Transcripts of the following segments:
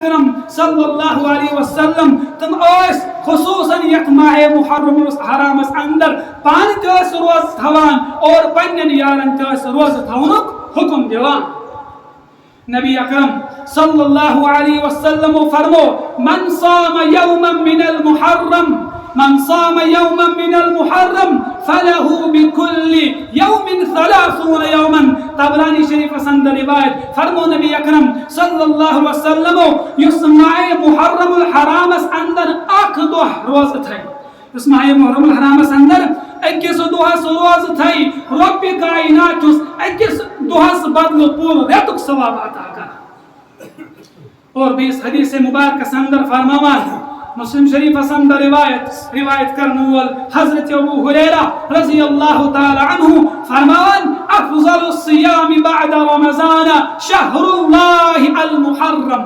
सल्लल्लाहु अलैहि वसल्लम तुम खुसूसन यथ माहे मुहर्रम हरामस अंदर पान रोज थवान और पन्न यारन रोज थवनुक हुक्म दिवान। नबी अकरम सल्लल्लाहु अलैहि वसल्लम फरमो मन साम यौमन मिनल मुहर्रम फलहु बिकुल्ली यौमिन 30 यौमन। तबरानी शरीफ अंदर रिवायत फरमो नबी अकरम सल्लल्लाहु अलैहि वसल्लम युस माह मुहर्रमुल हरामस अंदर अख दोह रोज थई युस माह मुहर्रमुल हरामस अंदर अकिस दोहस रोज थई रब्बि कायनात अकिस दोहस बदल पूर रेतुक सवाब अता कर। और भी इस हदीस मुबारक अंदर फरमावान मुस्लिम शरीफ अंदर रिवायत करने वाल हजरत अबू हुरैरा रज़ी अल्लाह ताला अन्हु फरमान अफज़लुस सियाम बअद रमज़ान शहरुल्लाहि अल मुहर्रम।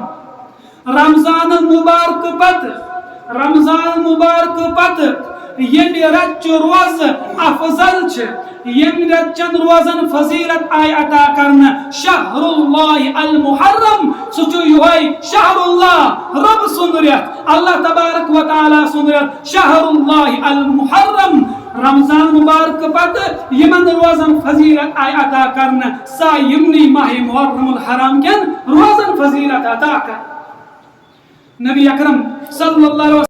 रमज़ान मुबारक पत ये रच रोज अफजल छ यम रचन रोजन फजीलत आय अता करना शहरुल्लाहि अल मुहर्रम सुचु युहाई शहरुल्लाह रब सुंदरियत अल्लाह तबारक व तआला सुंदरियत शहरुल्लाहि अल मुहर्रम। रमज़ान मुबारक पत यमन रोजन फजीलत आय अता करना सा यमनी माह मुहर्रमुल हराम केन रोजन फजीलत अता कर। नबी अकरम सल्लल्लाहु